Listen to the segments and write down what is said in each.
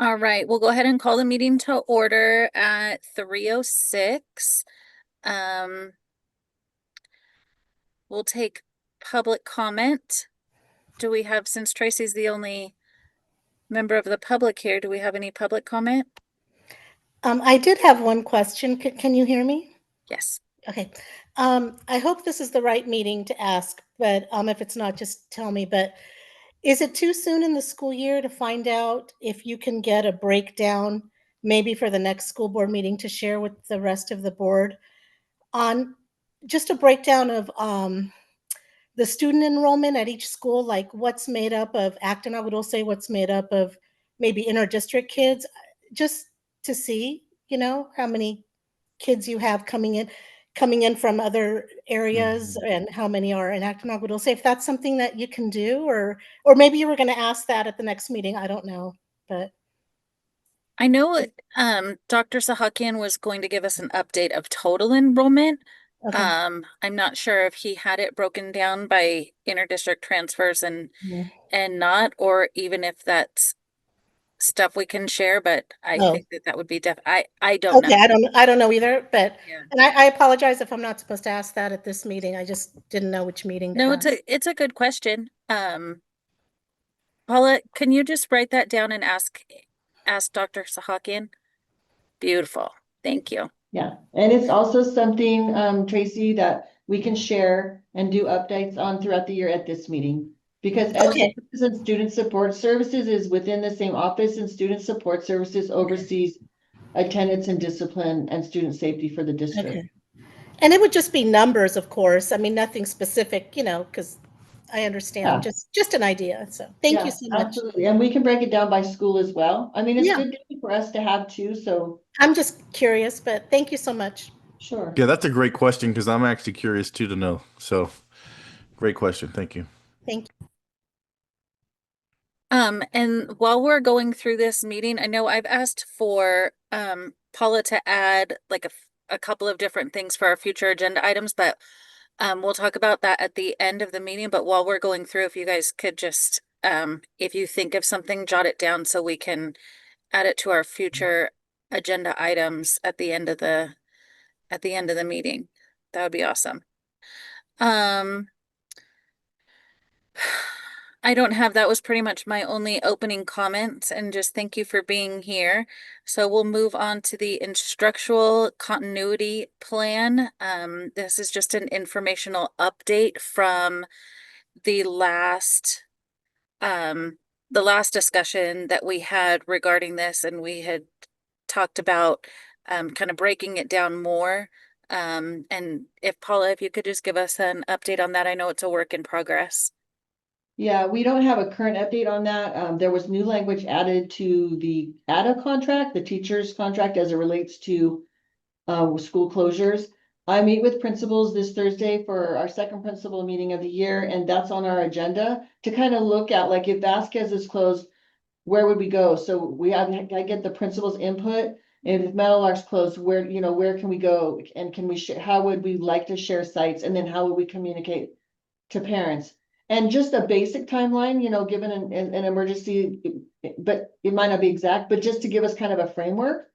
All right, we'll go ahead and call the meeting to order at 3:06. Um, we'll take public comment. Do we have, since Tracy's the only member of the public here, do we have any public comment? I did have one question. Can you hear me? Yes. Okay. I hope this is the right meeting to ask, but if it's not, just tell me. But is it too soon in the school year to find out if you can get a breakdown, maybe for the next school board meeting to share with the rest of the board on just a breakdown of the student enrollment at each school, like what's made up of Acton, I would also say what's made up of maybe inter-district kids, just to see, how many kids you have coming in from other areas Mhm. and how many are in Acton-Agua Dulce. If that's something that you can do, or maybe you were going to ask that at the next meeting, I don't know, but I know Dr. Sahakian was going to give us an update of total enrollment. okay. I'm not sure if he had it broken down by interdistrict transfers and Yeah. not, or even if that's stuff we can share, but I Oh, think that would be I don't know. okay. I don't know either, but Yeah. and I apologize if I'm not supposed to ask that at this meeting. I just didn't know which meeting to No, ask. it's a good question. Paula, can you just write that down and ask Dr. Sahakian? Beautiful. Thank you. Yeah, and it's also something, Tracy, that we can share and do updates on throughout the year at this meeting. Because Okay. Education and Student Support Services is within the same office, and Student Support Services oversees attendance and discipline and student safety for the district. Okay. And it would just be numbers, of course. I mean, nothing specific, because I understand, Yeah, just an idea. So thank you yeah, so much. absolutely. And we can break it down by school as well. I mean, it's Yeah, good data for us to have too, so I'm just curious, but thank you so much. sure. Yeah, that's a great question because I'm actually curious too to know. So, great question. Thank you. Thank you. And while we're going through this meeting, I know I've asked for Paula to add like a couple of different things for our future agenda items, but we'll talk about that at the end of the meeting. But while we're going through, if you guys could just if you think of something, jot it down so we can add it to our future agenda items at the end of the meeting. That would be awesome. Um, I don't have, that was pretty much my only opening comments, and just thank you for being here. So we'll move on to the instructional continuity plan. This is just an informational update from the last um the last discussion that we had regarding this, and we had talked about kind of breaking it down more. And if Paula, if you could just give us an update on that, I know it's a work in progress. Yeah, we don't have a current update on that. There was new language added to the ADA contract, the teacher's contract as it relates to school closures. I meet with principals this Thursday for our second principal meeting of the year, and that's on our agenda to kind of look at, like, if Vasquez is closed, where would we go? So I get the principal's input. And if Metalark's closed, where can we go? And can we share, how would we like to share sites? And then how would we communicate to parents? And just a basic timeline, given an emergency, but it might not be exact, but just to give us kind of a framework.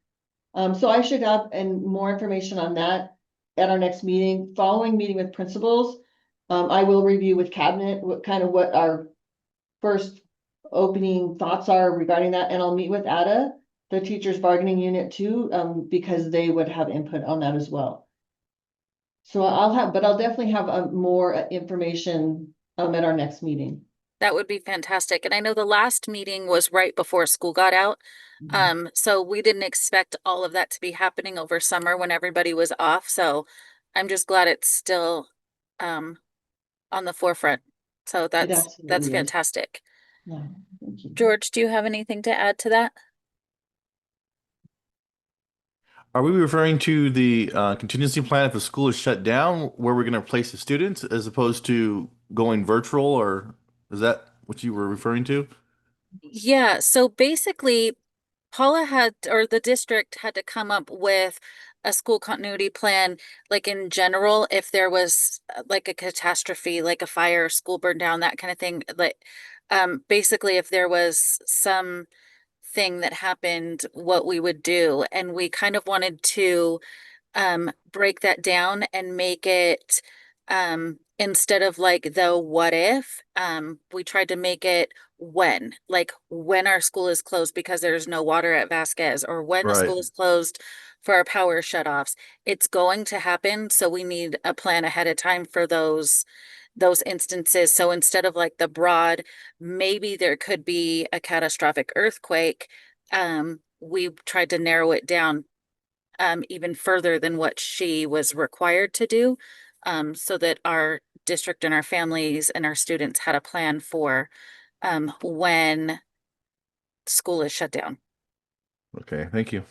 So I should have more information on that at our next meeting. Following meeting with principals, I will review with cabinet what our first opening thoughts are regarding that, and I'll meet with ADA, the teachers bargaining unit too, because they would have input on that as well. So I'll definitely have more information at our next meeting. That would be fantastic. And I know the last meeting was right before school got out. So we didn't expect all of that to be happening over summer when everybody was off. So I'm just glad it's still um on the forefront. So It that's absolutely is. fantastic. Yeah, thank you. George, do you have anything to add to that? Are we referring to the contingency plan if the school is shut down, where we're going to place the students as opposed to going virtual, or is that what you were referring to? Yeah, so basically Paula had, or the district had to come up with a school continuity plan, like in general, if there was like a catastrophe, like a fire, school burned down, that kind of thing. Like, basically, if there was some thing that happened, what we would do. And we kind of wanted to break that down and make it instead of like the what if, we tried to make it when, like when our school is closed because there's no water at Vasquez, or when the Right. school is closed for our power shutoffs. It's going to happen, so we need a plan ahead of time for those instances. So instead of like the broad, maybe there could be a catastrophic earthquake, we tried to narrow it down even further than what she was required to do, so that our district and our families and our students had a plan for when school is shut down. Okay, thank you.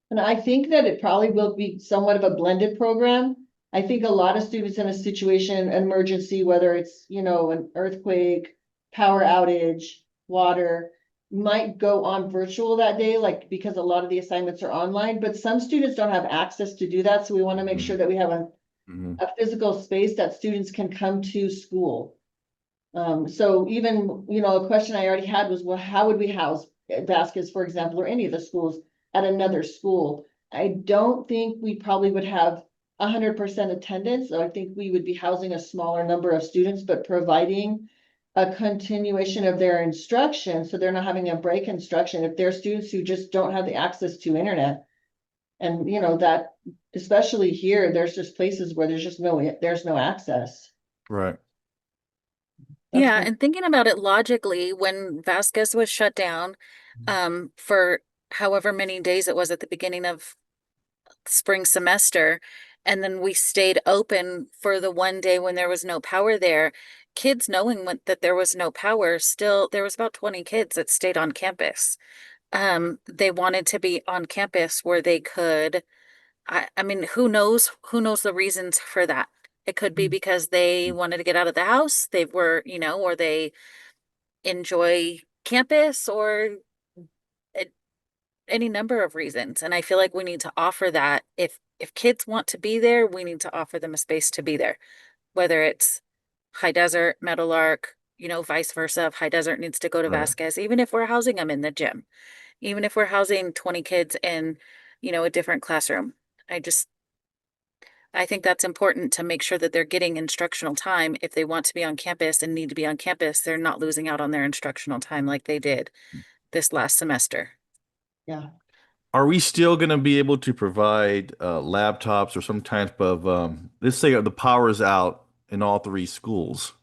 And I think that it probably will be somewhat of a blended program. I think a lot of students in a situation, an emergency, whether it's, an earthquake, power outage, water, might go on virtual that day, like because a lot of the assignments are online, but some students don't have access to do that. So we want to make sure that we have Mhm. a physical space that students can come to school. So even, a question I already had was, well, how would we house Vasquez, for example, or any of the schools at another school? I don't think we probably would have 100% attendance. So I think we would be housing a smaller number of students, but providing a continuation of their instruction. So they're not having a break instruction. If there are students who just don't have the access to internet, and that, especially here, there's just places where there's no access. Right. That's Yeah, kind and thinking about it logically, when Vasquez was shut down, for however many days it was at the beginning of spring semester, and then we stayed open for the one day when there was no power there, kids knowing that there was no power, still, there was about 20 kids that stayed on campus. They wanted to be on campus where they could, I mean, who knows the reasons for that? It could be because they wanted to get out of the house, they were, or they enjoy campus, or it, any number of reasons. And I feel like we need to offer that. If kids want to be there, we need to offer them a space to be there, whether it's High Desert, Meadowlark, vice versa. If High Desert needs to go to Right. Vasquez, even if we're housing them in the gym, even if we're housing 20 kids in, a different classroom. I think that's important to make sure that they're getting instructional time. If they want to be on campus and need to be on campus, they're not losing out on their instructional time like they did this last semester. Yeah. Are we still going to be able to provide laptops or some type of, let's say the power is out in all three schools?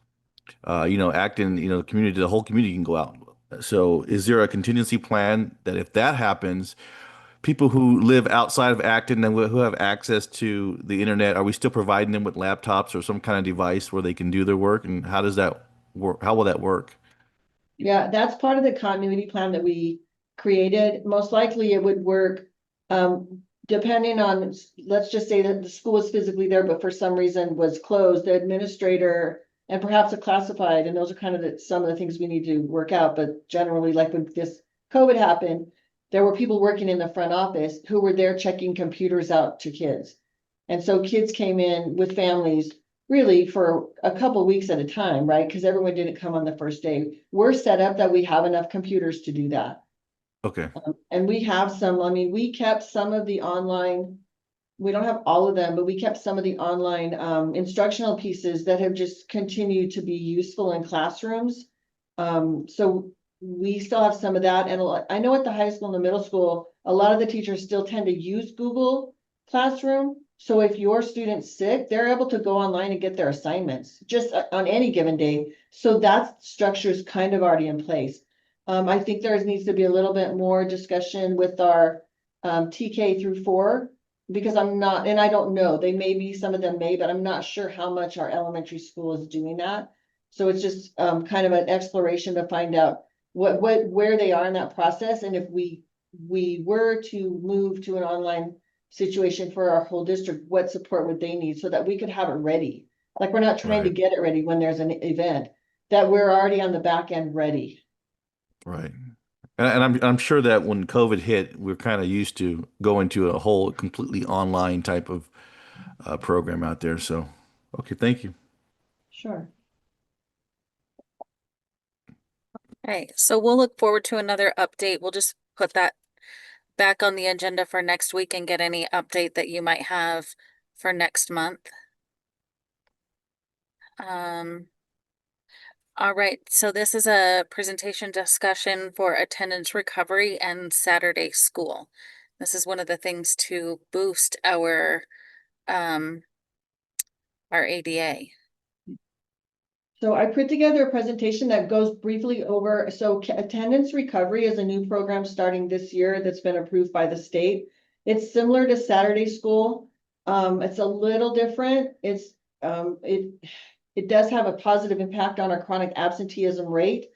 Acton, the community, the whole community can go out. So is there a contingency plan that if that happens, people who live outside of Acton and who have access to the internet, are we still providing them with laptops or some kind of device where they can do their work? And how does that work? How will that work? Yeah, that's part of the continuity plan that we created. Most likely it would work, depending on, let's just say that the school is physically there, but for some reason was closed, the administrator and perhaps a classified, and those are kind of some of the things we need to work out. But generally, like when this COVID happened, there were people working in the front office who were there checking computers out to kids. And so kids came in with families really for a couple weeks at a time, right? Because everyone didn't come on the first day. We're set up that we have enough computers to do that. Okay. And we have some, I mean, we kept some of the online, we don't have all of them, but we kept some of the online instructional pieces that have just continued to be useful in classrooms. So we still have some of that. And I know at the high school and the middle school, a lot of the teachers still tend to use Google Classroom. So if your student's sick, they're able to go online and get their assignments just on any given day. So that structure is kind of already in place. I think there needs to be a little bit more discussion with our TK through 4, because I'm not, and I don't know, they may be, some of them may, but I'm not sure how much our elementary school is doing that. So it's just kind of an exploration to find out where they are in that process. And if we were to move to an online situation for our whole district, what support would they need so that we could have it ready? Like, we're not trying to Right. get it ready when there's an event, that we're already on the back end ready. Right. And I'm sure that when COVID hit, we're kind of used to going to a whole completely online type of program out there. So, okay, thank you. Sure. Okay, so we'll look forward to another update. We'll just put that back on the agenda for next week and get any update that you might have for next month. All right, so this is a presentation discussion for attendance recovery and Saturday school. This is one of the things to boost our ADA. So I put together a presentation that goes briefly over, so attendance recovery is a new program starting this year that's been approved by the state. It's similar to Saturday school. It's a little different. It does have a positive impact on our chronic absenteeism rate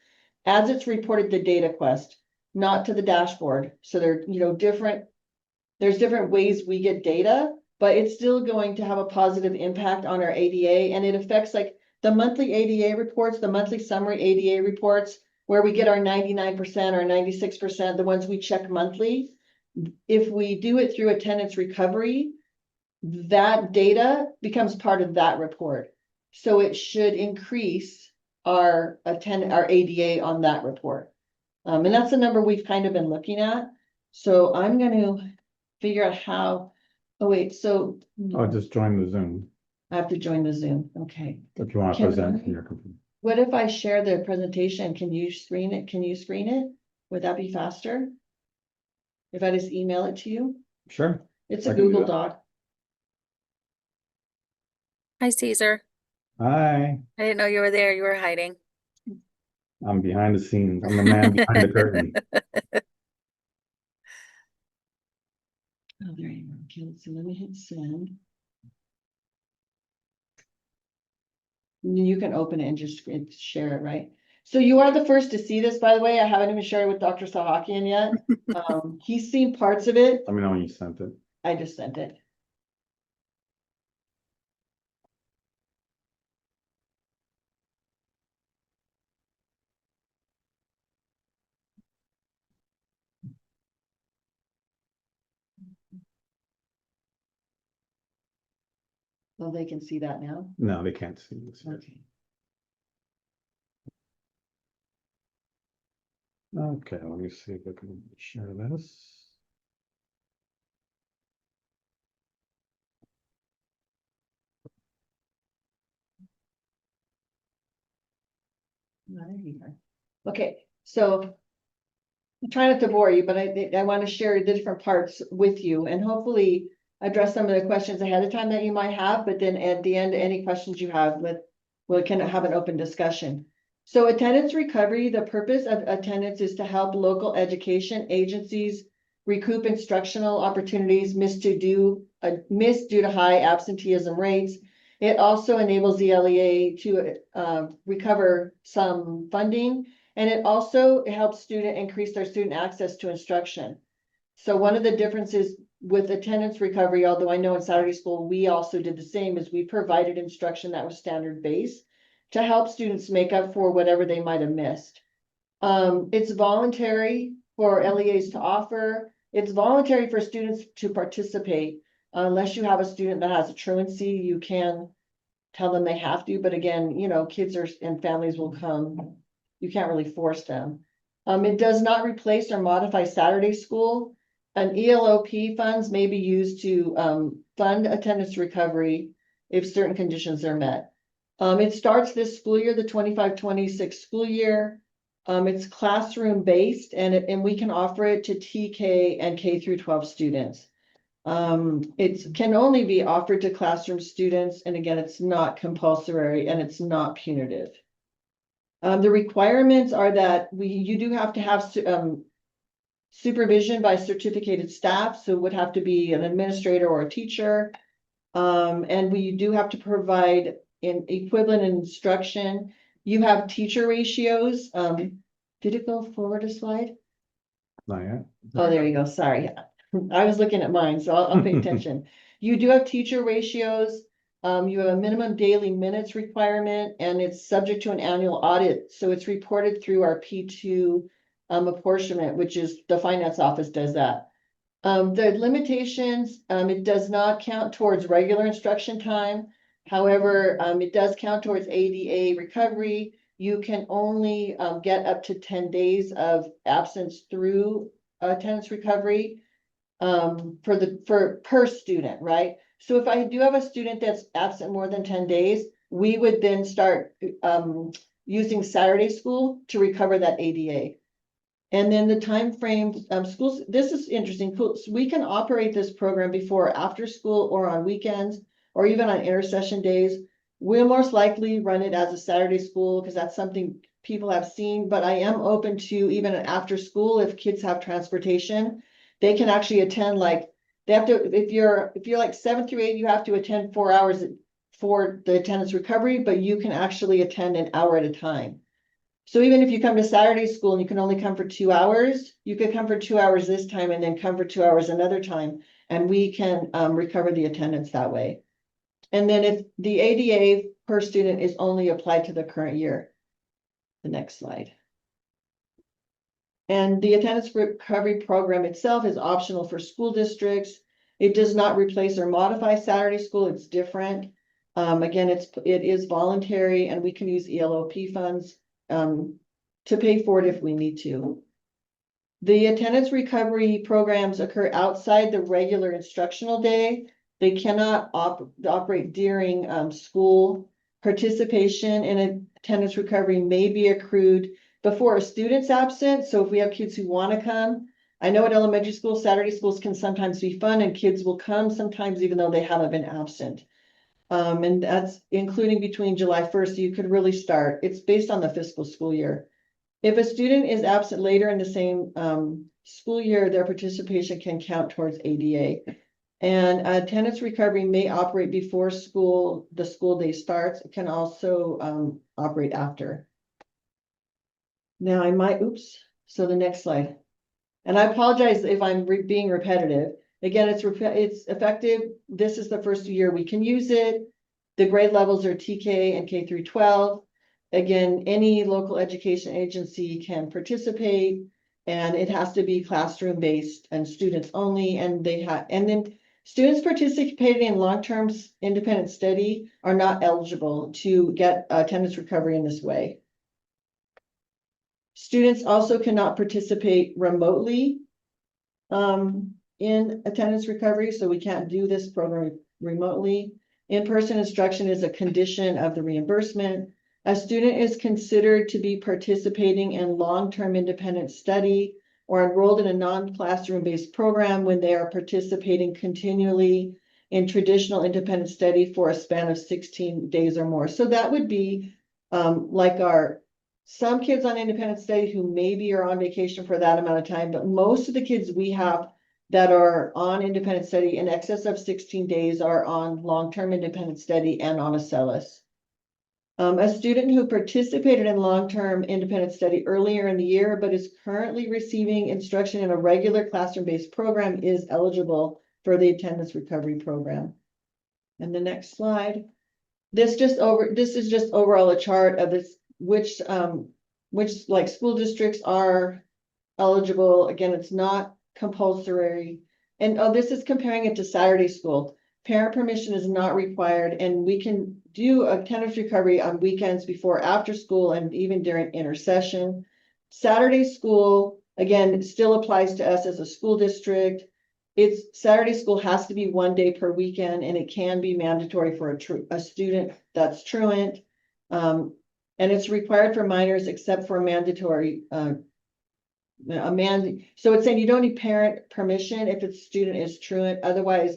as it's reported to DataQuest, not to the dashboard. So they're, there's different ways we get data, but it's still going to have a positive impact on our ADA, and it affects like the monthly ADA reports, the monthly summary ADA reports, where we get our 99% or 96%, the ones we check monthly. If we do it through attendance recovery, that data becomes part of that report. So it should increase our ADA on that report. And that's the number we've kind of been looking at. So I'm going to figure out how, oh wait, so. I'll just join the Zoom I have to join the Zoom, okay. if you want to Can present I- from your computer. What if I share the presentation? Can you screen it? Can you screen it? Would that be faster? If I just email it to you? Sure. It's I a can do Google that. Doc. Hi, Caesar. Hi, I didn't know you were there. You were hiding. I'm behind the scenes. I'm the man behind the curtain. Oh, there you go. Okay, let's see, let me hit send. You can open it and just share it, right? So you are the first to see this, by the way. I haven't even shared it with Dr. Sahakian yet. He's seen parts of it. Let me know when you sent it. I just sent it. So they can see that now. No, they can't see this. yet. Okay. Okay, let me see if I can share this. There you are. Okay, so I'm trying not to bore you, but I want to share the different parts with you and hopefully address some of the questions ahead of time that you might have, but then at the end, any questions you have, we can have an open discussion. So attendance recovery, the purpose of attendance is to help local education agencies recoup instructional opportunities missed due to high absenteeism rates. It also enables the LEA to recover some funding, and it also helps increase their student access to instruction. So one of the differences with attendance recovery, although I know in Saturday school, we also did the same, is we provided instruction that was standard based to help students make up for whatever they might have missed. It's voluntary for LEAs to offer. It's voluntary for students to participate. Unless you have a student that has a truancy, you can tell them they have to, but again, kids and families will come. You can't really force them. It does not replace or modify Saturday school. An ELOP funds may be used to fund attendance recovery if certain conditions are met. It starts this school year, the 25-26 school year. It's classroom based and we can offer it to TK and K through 12 students. It can only be offered to classroom students. And again, it's not compulsory and it's not punitive. The requirements are that you do have to have supervision by certificated staff. So it would have to be an administrator or a teacher. And we do have to provide an equivalent instruction. You have teacher ratios. Did it go forward a slide? Not yet. Oh, there you go. Sorry. I was looking at mine, so I'll pay attention. You do have teacher ratios. You have a minimum daily minutes requirement, and it's subject to an annual audit. So it's reported through our P2 apportionment, which is the finance office does that. The limitations, it does not count towards regular instruction time. However, it does count towards ADA recovery. You can only get up to 10 days of absence through attendance recovery for per student, right? So if I do have a student that's absent more than 10 days, we would then start using Saturday school to recover that ADA. And then the time frame, schools, this is interesting. So we can operate this program before or after school or on weekends or even on intersession days. We'll most likely run it as a Saturday school because that's something people have seen, but I am open to even an after school if kids have transportation. They can actually attend they have to, if you're like 7 through 8, you have to attend 4 hours for the attendance recovery, but you can actually attend an hour at a time. So even if you come to Saturday school and you can only come for 2 hours, you could come for 2 hours this time and then come for 2 hours another time, and we can recover the attendance that way. And then if the ADA per student is only applied to the current year. The next slide. And the attendance recovery program itself is optional for school districts. It does not replace or modify Saturday school. It's different. Again, it is voluntary, and we can use ELOP funds to pay for it if we need to. The attendance recovery programs occur outside the regular instructional day. They cannot operate during school. Participation in attendance recovery may be accrued before a student's absent. So if we have kids who want to come, I know at elementary school, Saturday schools can sometimes be fun and kids will come sometimes even though they haven't been absent. And that's including between July 1st, you could really start. It's based on the fiscal school year. If a student is absent later in the same school year, their participation can count towards ADA. And attendance recovery may operate before the school day starts. It can also operate after. Now so the next slide. And I apologize if I'm being repetitive. Again, it's effective. This is the first year we can use it. The grade levels are TK and K through 12. Again, any local education agency can participate, and it has to be classroom based and students only. And then students participating in long-term independent study are not eligible to get attendance recovery in this way. Students also cannot participate remotely in attendance recovery, so we can't do this program remotely. In-person instruction is a condition of the reimbursement. A student is considered to be participating in long-term independent study or enrolled in a non-classroom based program when they are participating continually in traditional independent study for a span of 16 days or more. So that would be like some kids on independent study who maybe are on vacation for that amount of time, but most of the kids we have that are on independent study in excess of 16 days are on long-term independent study and on ACELUS. A student who participated in long-term independent study earlier in the year, but is currently receiving instruction in a regular classroom-based program is eligible for the attendance recovery program. And the next slide. This is just overall a chart of this, which like school districts are eligible. Again, it's not compulsory. And this is comparing it to Saturday school. Parent permission is not required, and we can do attendance recovery on weekends before, after school, and even during intersession. Saturday school, again, still applies to us as a school district. Saturday school has to be 1 day per weekend, and it can be mandatory for a student that's truant. And it's required for minors except for mandatory so it's saying you don't need parent permission if the student is truant. Otherwise,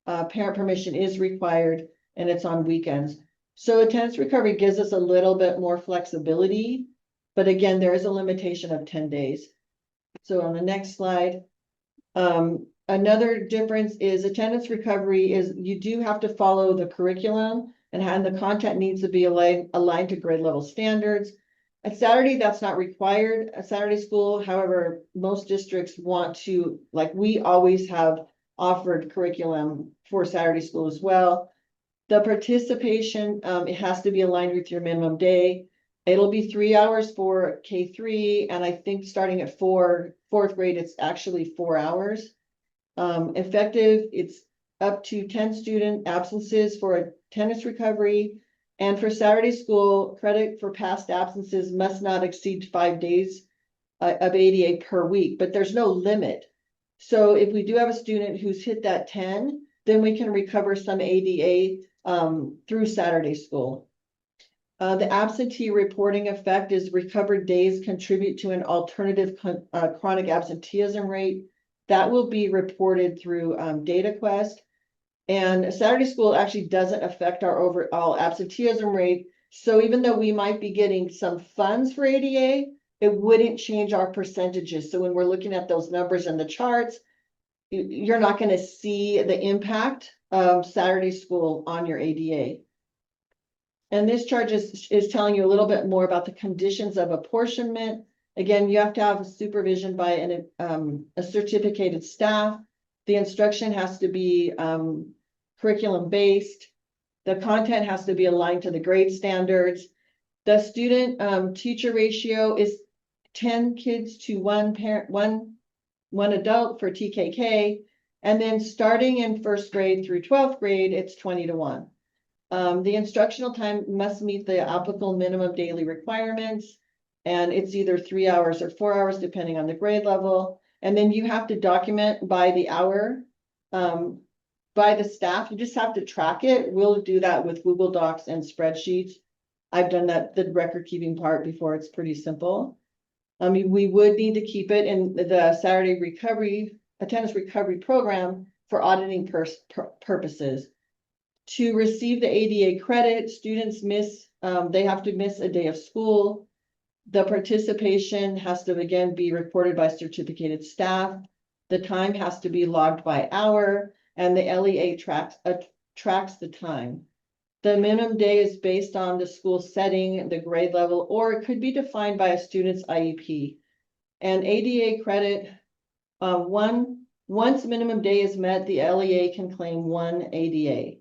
parent permission is required, and it's on weekends. So attendance recovery gives us a little bit more flexibility, but again, there is a limitation of 10 days. So on the next slide, another difference is attendance recovery is you do have to follow the curriculum, and the content needs to be aligned to grade level standards. At Saturday, that's not required at Saturday school. However, most districts want to, like we always have offered curriculum for Saturday school as well. The participation, it has to be aligned with your minimum day. It'll be 3 hours for K3, and I think starting at fourth grade, it's actually 4 hours. Effective, it's up to 10 student absences for attendance recovery. And for Saturday school, credit for past absences must not exceed 5 days of ADA per week, but there's no limit. So if we do have a student who's hit that 10, then we can recover some ADA through Saturday school. The absentee reporting effect is recovered days contribute to an alternative chronic absenteeism rate. That will be reported through DataQuest. And Saturday school actually doesn't affect our overall absenteeism rate. So even though we might be getting some funds for ADA, it wouldn't change our percentages. So when we're looking at those numbers in the charts, you're not going to see the impact of Saturday school on your ADA. And this chart is telling you a little bit more about the conditions of apportionment. Again, you have to have a supervision by a certificated staff. The instruction has to be curriculum based. The content has to be aligned to the grade standards. The student teacher ratio is 10 kids to one parent, one adult for TKK. And then starting in first grade through 12th grade, it's 20 to 1. The instructional time must meet the applicable minimum daily requirements, and it's either 3 hours or 4 hours, depending on the grade level. And then you have to document by the hour, by the staff. You just have to track it. We'll do that with Google Docs and spreadsheets. I've done that, the record keeping part before. It's pretty simple. I mean, we would need to keep it in the Saturday attendance recovery program for auditing purposes. To receive the ADA credit, students they have to miss a day of school. The participation has to again be reported by certificated staff. The time has to be logged by hour, and the LEA tracks the time. The minimum day is based on the school setting, the grade level, or it could be defined by a student's IEP. And ADA credit, once minimum day is met, the LEA can claim 1 ADA.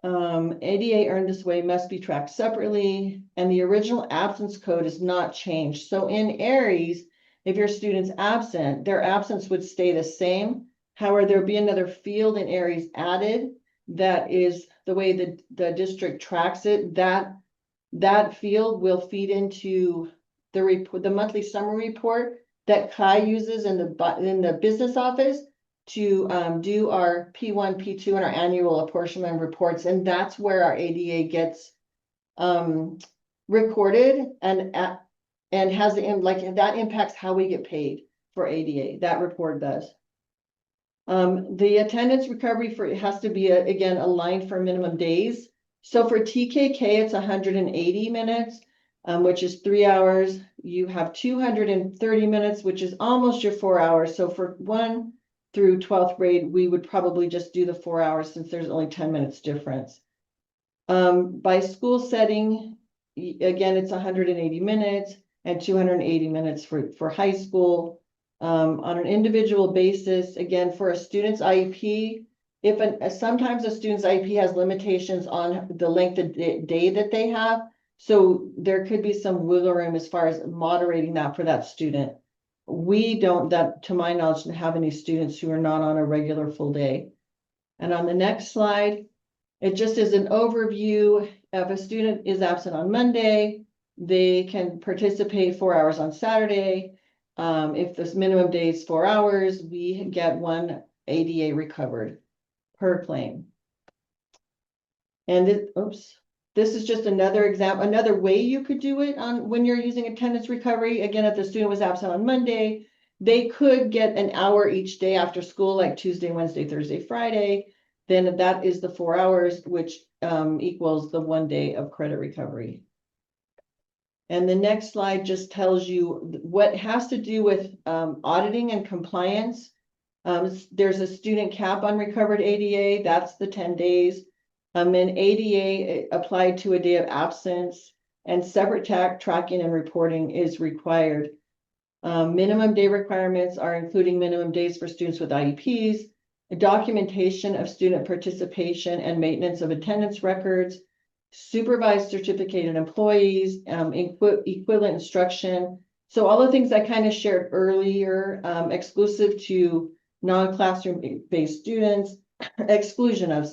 ADA earned this way must be tracked separately, and the original absence code is not changed. So in Aries, if your student's absent, their absence would stay the same. However, there'll be another field in Aries added. That is the way the district tracks it. That field will feed into the monthly summary report that Kai uses in the business office to do our P1, P2, and our annual apportionment reports. And that's where our ADA gets recorded and has that impacts how we get paid for ADA. That report does. The attendance recovery has to be again aligned for minimum days. So for TKK, it's 180 minutes, which is 3 hours. You have 230 minutes, which is almost your 4 hours. So for 1 through 12th grade, we would probably just do the 4 hours since there's only 10 minutes difference. By school setting, again, it's 180 minutes and 280 minutes for high school. On an individual basis, again, for a student's IEP, sometimes a student's IEP has limitations on the length of day that they have. So there could be some wiggle room as far as moderating that for that student. We don't, to my knowledge, have any students who are not on a regular full day. And on the next slide, it just is an overview. If a student is absent on Monday, they can participate 4 hours on Saturday. If this minimum day is 4 hours, we get 1 ADA recovered per claim. And this is just another example, another way you could do it when you're using attendance recovery. Again, if the student was absent on Monday, they could get an hour each day after school, like Tuesday, Wednesday, Thursday, Friday. Then that is the 4 hours, which equals the 1 day of credit recovery. And the next slide just tells you what has to do with auditing and compliance. There's a student cap on recovered ADA, that's the 10 days. And ADA applied to a day of absence, and separate tracking and reporting is required. Minimum day requirements are including minimum days for students with IEPs, documentation of student participation and maintenance of attendance records, supervised certificated employees, equivalent instruction. So all the things I kind of shared earlier, exclusive to non-classroom based students, exclusion of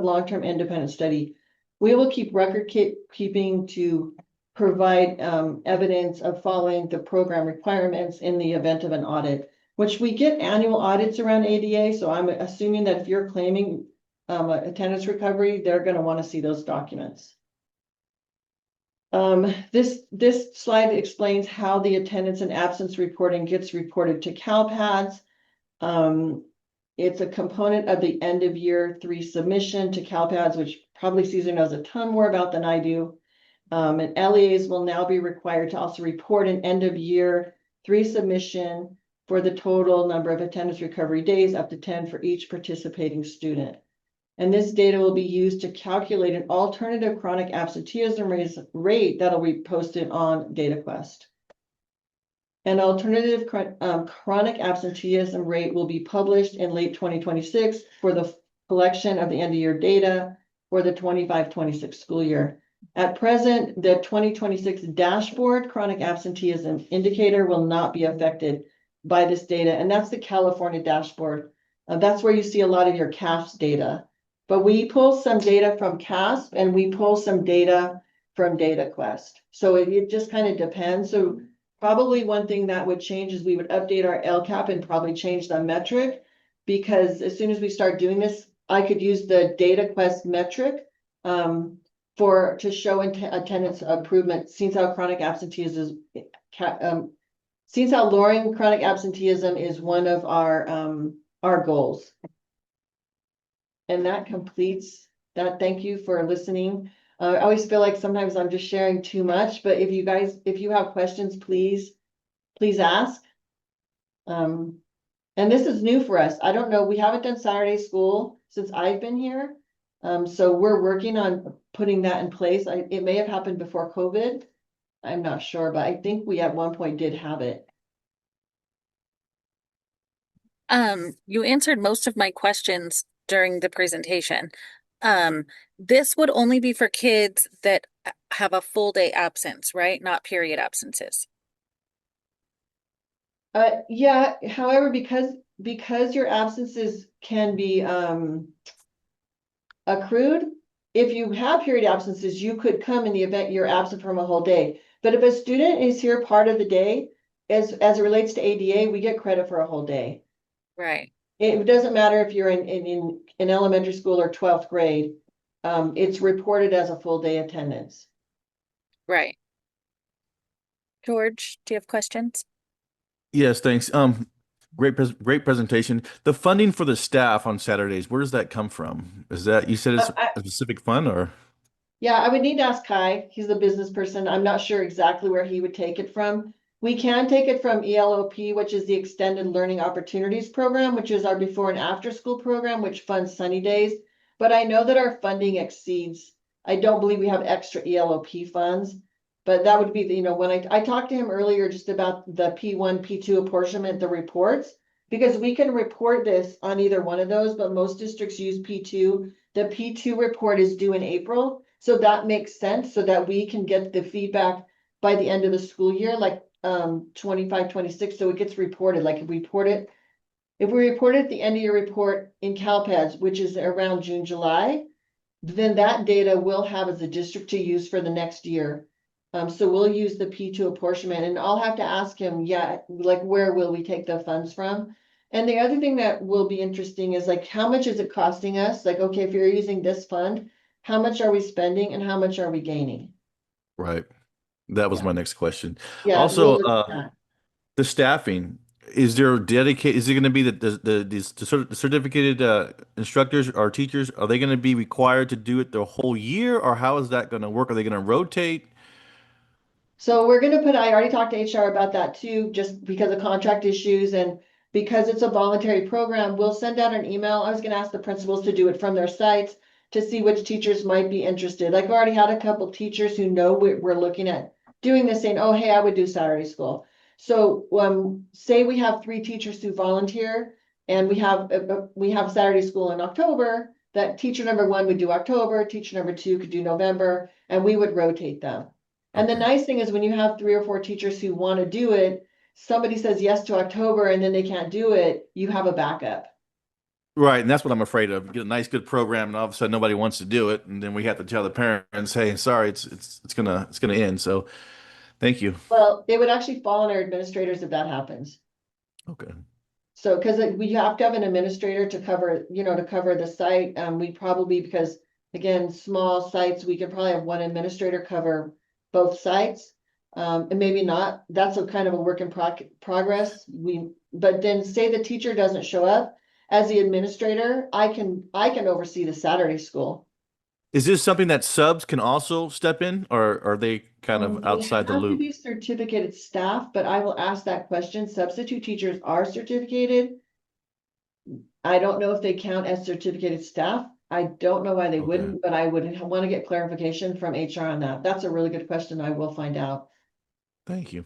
long-term independent study. We will keep record keeping to provide evidence of following the program requirements in the event of an audit, which we get annual audits around ADA. So I'm assuming that if you're claiming attendance recovery, they're going to want to see those documents. This slide explains how the attendance and absence reporting gets reported to CalPADS. It's a component of the end of year 3 submission to CalPADS, which probably Caesar knows a ton more about than I do. And LEAs will now be required to also report an end of year 3 submission for the total number of attendance recovery days, up to 10 for each participating student. And this data will be used to calculate an alternative chronic absenteeism rate that'll be posted on DataQuest. An alternative chronic absenteeism rate will be published in late 2026 for the collection of the end of year data for the 25-26 school year. At present, the 2026 dashboard chronic absenteeism indicator will not be affected by this data. And that's the California dashboard. That's where you see a lot of your CAFS data. But we pull some data from CASP and we pull some data from DataQuest. So it just kind of depends. So probably one thing that would change is we would update our LCAP and probably change the metric, because as soon as we start doing this, I could use the DataQuest metric to show attendance improvement. Since how chronic absenteeism since how lowering chronic absenteeism is one of our goals. And that completes that. Thank you for listening. I always feel like sometimes I'm just sharing too much, but if you have questions, please ask. And this is new for us. I don't know. We haven't done Saturday school since I've been here. So we're working on putting that in place. It may have happened before COVID. I'm not sure, but I think we at one point did have it. You answered most of my questions during the presentation. This would only be for kids that have a full day absence, right? Not period absences. Yeah, however, because your absences can be accrued, if you have period absences, you could come in the event you're absent from a whole day. But if a student is here part of the day, as it relates to ADA, we get credit for a whole day. Right. It doesn't matter if you're in elementary school or 12th grade. It's reported as a full day attendance. Right. George, do you have questions? Yes, thanks. Great presentation. The funding for the staff on Saturdays, where does that come from? Is that, you said it's a specific fund, or? Yeah, I would need to ask Kai. He's the business person. I'm not sure exactly where he would take it from. We can take it from ELOP, which is the Extended Learning Opportunities Program, which is our before and after school program, which funds sunny days. But I know that our funding exceeds, I don't believe we have extra ELOP funds, but that would be when I talked to him earlier just about the P1, P2 apportionment, the reports, because we can report this on either one of those, but most districts use P2. The P2 report is due in April. So that makes sense, so that we can get the feedback by the end of the school year, like 25-26. So it gets reported. Like if we report it at the end of your report in CalPADS, which is around June, July, then that data we'll have as a district to use for the next year. So we'll use the P2 apportionment, and I'll have to ask him, like where will we take the funds from? And the other thing that will be interesting is like, how much is it costing us? Like, okay, if you're using this fund, how much are we spending and how much are we gaining? Right. That was my next question. Yeah. Also, the staffing, is it going to be the certificated instructors or teachers, are they going to be required to do it the whole year, or how is that going to work? Are they going to rotate? So we're going to I already talked to HR about that too, just because of contract issues and because it's a voluntary program, we'll send out an email. I was going to ask the principals to do it from their sites to see which teachers might be interested. Like I already had a couple teachers who know we're looking at doing this, saying, oh, hey, I would do Saturday school. So say we have 3 teachers who volunteer and we have Saturday school in October, that teacher number 1 would do October, teacher number 2 could do November, and we would rotate them. And the nice thing is when you have 3 or 4 teachers who want to do it, somebody says yes to October and then they can't do it, you have a backup. Right, and that's what I'm afraid of. Get a nice, good program, and all of a sudden nobody wants to do it, and then we have to tell the parents, "Hey, sorry, it's gonna end." So, thank you. Well, it would actually fall on our administrators if that happens. Okay. So, because we have to have an administrator to cover, to cover the site, we probably, because again, small sites, we could probably have one administrator cover both sites. And maybe not, that's a kind of a work in progress. But then say the teacher doesn't show up, as the administrator, I can oversee the Saturday school. Is this something that subs can also step in, or are they kind of They outside the have to loop? be certificated staff, but I will ask that question. Substitute teachers are certificated. I don't know if they count as certificated staff. I don't know why they Okay. wouldn't, but I would want to get clarification from HR on that. That's a really good question. I will find out. Thank you.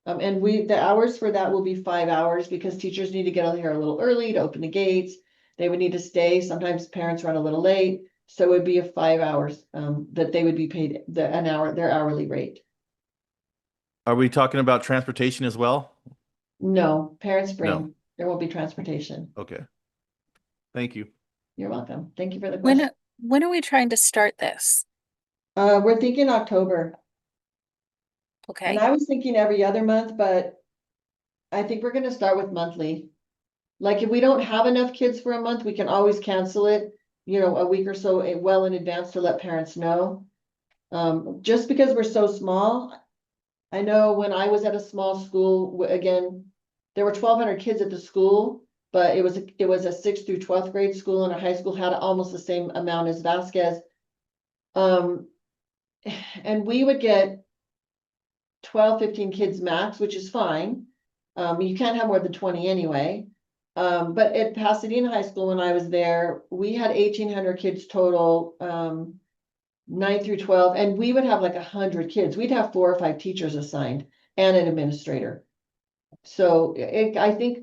And the hours for that will be 5 hours because teachers need to get out here a little early to open the gates. They would need to stay. Sometimes parents run a little late. So it would be a 5 hours, that they would be paid their hourly rate. Are we talking about transportation as well? No, parents bring, No. there won't be transportation. Okay. Thank you. You're welcome. Thank you for the When, question. when are we trying to start this? We're thinking October. And Okay, I was thinking every other month, but I think we're gonna start with monthly. Like if we don't have enough kids for a month, we can always cancel it, a week or so well in advance to let parents know. Just because we're so small, I know when I was at a small school, again, there were 1,200 kids at the school, but it was a 6th through 12th grade school, and our high school had almost the same amount as Vasquez. And we would get 12, 15 kids max, which is fine. You can't have more than 20 anyway. But at Pasadena High School, when I was there, we had 1,800 kids total, 9 through 12, and we would have like 100 kids. We'd have 4 or 5 teachers assigned and an administrator. So I think,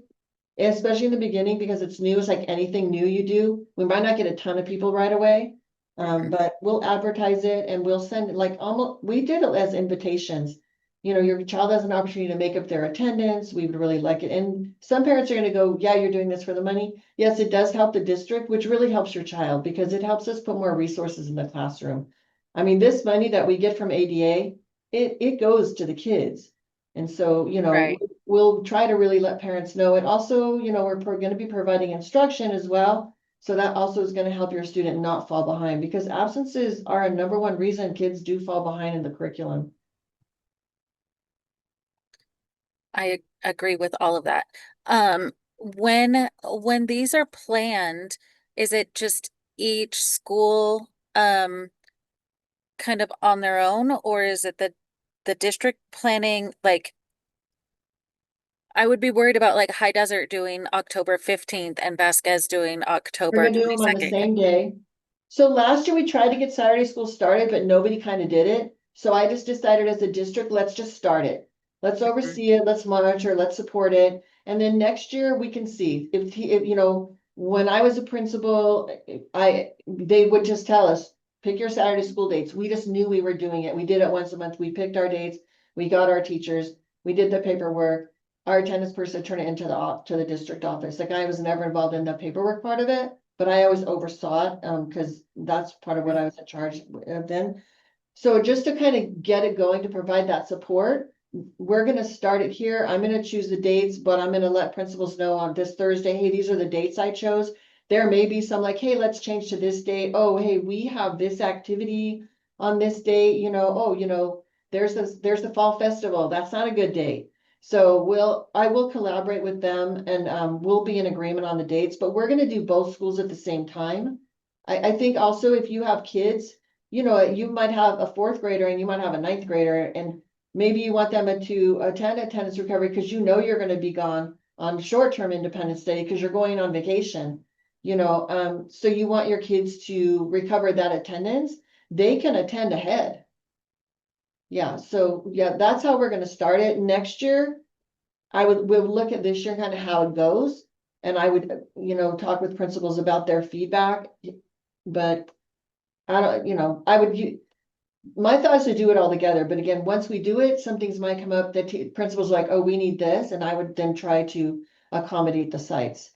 especially in the beginning, because it's new, it's like anything new you do, we might not get a ton of people right away. But we'll advertise it and we'll send it like we did it as invitations. Your child has an opportunity to make up their attendance. We would really like it. And some parents are going to go, yeah, you're doing this for the money. Yes, it does help the district, which really helps your child because it helps us put more resources in the classroom. I mean, this money that we get from ADA, it goes to the kids. And so, right. we'll try to really let parents know. And also, we're going to be providing instruction as well. So that also is going to help your student not fall behind because absences are a number one reason kids do fall behind in the curriculum. I agree with all of that. When these are planned, is it just each school kind of on their own, or is it the district planning? Like, I would be worried about like High Desert doing October 15th and Vasquez doing We're October gonna do them on the 22nd. same day. So last year we tried to get Saturday school started, but nobody kind of did it. So I just decided as a district, let's just start it. Let's oversee it, let's monitor, let's support it. And then next year we can see if when I was a principal, they would just tell us, pick your Saturday school dates. We just knew we were doing it. We did it once a month. We picked our dates. We got our teachers. We did the paperwork. Our attendance person turned it into the district office. Like I was never involved in the paperwork part of it, but I always oversaw it, because that's part of what I was in charge of then. So just to kind of get it going, to provide that support, we're gonna start it here. I'm gonna choose the dates, but I'm gonna let principals know on this Thursday, hey, these are the dates I chose. There may be some like, hey, let's change to this date. Oh, hey, we have this activity on this date, there's the fall festival. That's not a good date. So I will collaborate with them and we'll be in agreement on the dates, but we're gonna do both schools at the same time. I think also if you have kids, you might have a 4th grader and you might have a 9th grader, and maybe you want them to attend attendance recovery because you're gonna be gone on short-term Independence Day because you're going on vacation. So you want your kids to recover that attendance, they can attend ahead. Yeah, so yeah, that's how we're gonna start it. Next year, we'll look at this year, kind of how it goes. And I would, talk with principals about their feedback. But I don't, my thought is to do it all together. But again, once we do it, some things might come up that principals are like, oh, we need this. And I would then try to accommodate the sites.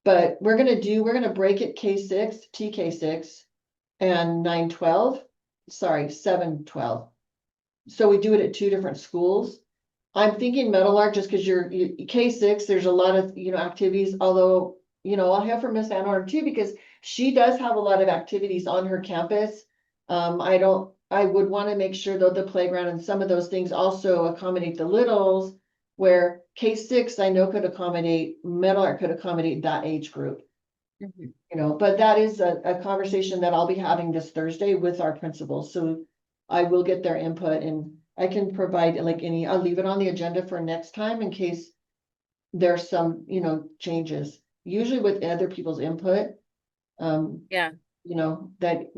But we're gonna break it K6, TK6, and 912, sorry, 712. So we do it at two different schools. I'm thinking Meadowlark just because K6, there's a lot of, activities, although, I'll have for Miss Van Horn too, because she does have a lot of activities on her campus. I would want to make sure though the playground and some of those things also accommodate the littles, where K6 I know could accommodate, Meadowlark could accommodate that age group. But that is a conversation that I'll be having this Thursday with our principals, so I will get their input and I can provide I'll leave it on the agenda for next time in case there's some, changes. Usually with other people's input, Yeah, that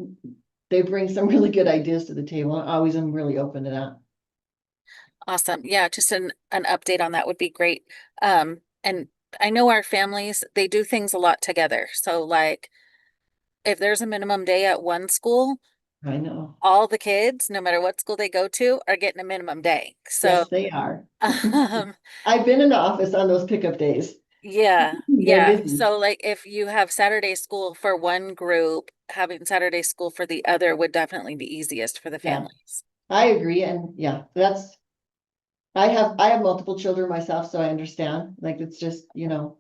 they bring some really good ideas to the table. I always am really open to that. awesome. Yeah, just an update on that would be great. And I know our families, they do things a lot together. So like if there's a minimum day at one school, I know. all the kids, no matter what school they go to, are getting a minimum day. So Yes, they are. um, I've been in the office on those pickup days. yeah, They're yeah. busy. So like if you have Saturday school for one group, having Saturday school for the other would definitely be easiest for the Yeah. families. I agree. And yeah, I have multiple children myself, so I understand. Like it's just, so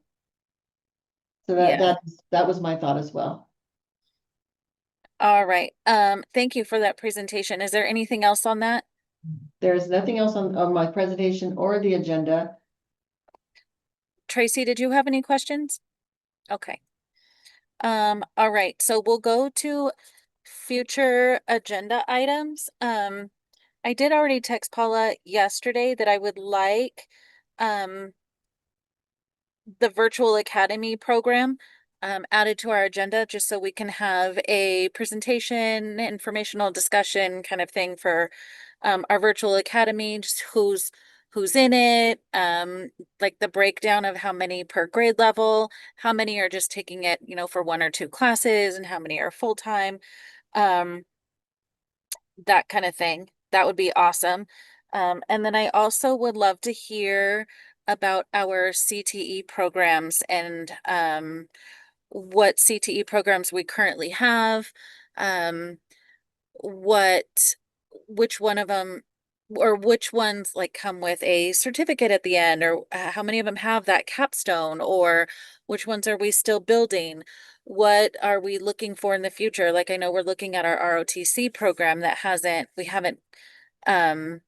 Yeah. that was my thought as well. All right. Thank you for that presentation. Is there anything else on that? There's nothing else on my presentation or the agenda. Tracy, did you have any questions? Okay. All right. So we'll go to future agenda items. I did already text Paula yesterday that I would like um the virtual academy program added to our agenda just so we can have a presentation, informational discussion kind of thing for our virtual academy, just who's in it, like the breakdown of how many per grade level, how many are just taking it, for one or two classes, and how many are full-time, um, that kind of thing. That would be awesome. And then I also would love to hear about our CTE programs and what CTE programs we currently have, um, what, which one of them, or which ones like come with a certificate at the end, or how many of them have that capstone, or which ones are we still building? What are we looking for in the future? Like I know we're looking at our ROTC program that we haven't um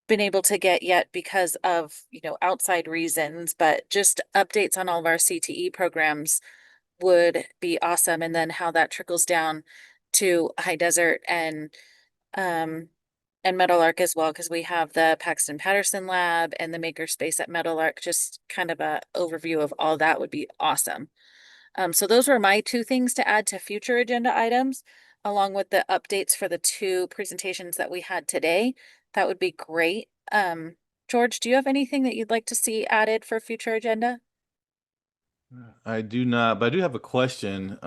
been able to get yet because of, outside reasons, but just updates on all of our CTE programs would be awesome. And then how that trickles down to High Desert um and Meadowlark as well, because we have the Paxton Patterson Lab and the Makerspace at Meadowlark. Just kind of a overview of all that would be awesome. So those were my two things to add to future agenda items, along with the updates for the two presentations that we had today. That would be great. George, do you have anything that you'd like to see added for future agenda? I do not, but I do have a question.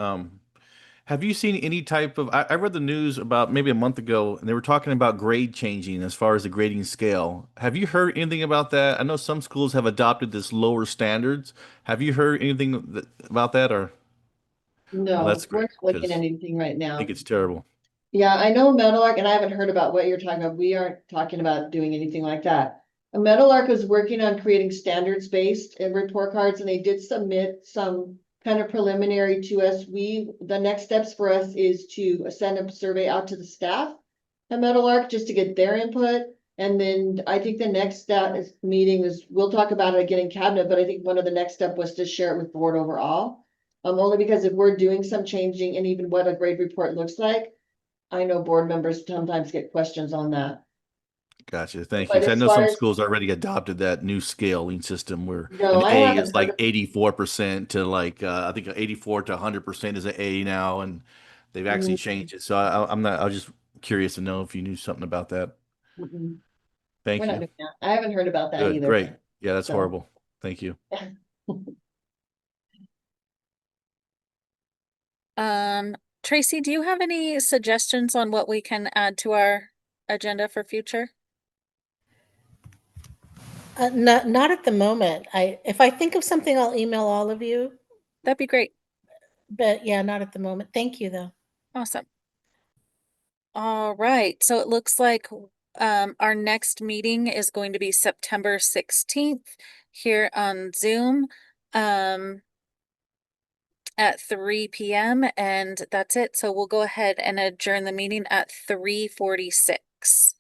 Have you seen any type of? I read the news about maybe a month ago, and they were talking about grade changing as far as the grading scale. Have you heard anything about that? I know some schools have adopted this lower standards. Have you heard anything about that, or? Well, that's No, we're great not looking at because anything right I think now. it's terrible. Yeah, I know Meadowlark, and I haven't heard about what you're talking about. We aren't talking about doing anything like that. And Meadowlark is working on creating standards-based report cards, and they did submit some kind of preliminary to us. The next steps for us is to send a survey out to the staff at Meadowlark just to get their input. And then I think the next meeting is, we'll talk about it again in cabinet, but I think one of the next step was to share it with board overall. Only because if we're doing some changing and even what a grade report looks like, I know board members sometimes get questions on that. Gotcha. Thank you. But 'Cause I as know far some as, schools already adopted that new scaling system where no, an I A is haven't heard like of, 84% to like I think 84 to 100% is an A now, and they've actually mm, changed it. So I'm not. I was just curious to know if you knew something about that. mm-mm, we're Thank not you. doing that. I haven't heard about that Good. either. Great. Yeah, that's So, horrible. Thank you. Um, Tracy, do you have any suggestions on what we can add to our agenda for future? Not at the moment. If I think of something, I'll email all of you. that'd be great. But yeah, not at the moment. Thank you, though. Awesome. All right, so it looks like our next meeting is going to be September 16th here on Zoom at 3 p.m. and that's it. So we'll go ahead and adjourn the meeting at 3:46.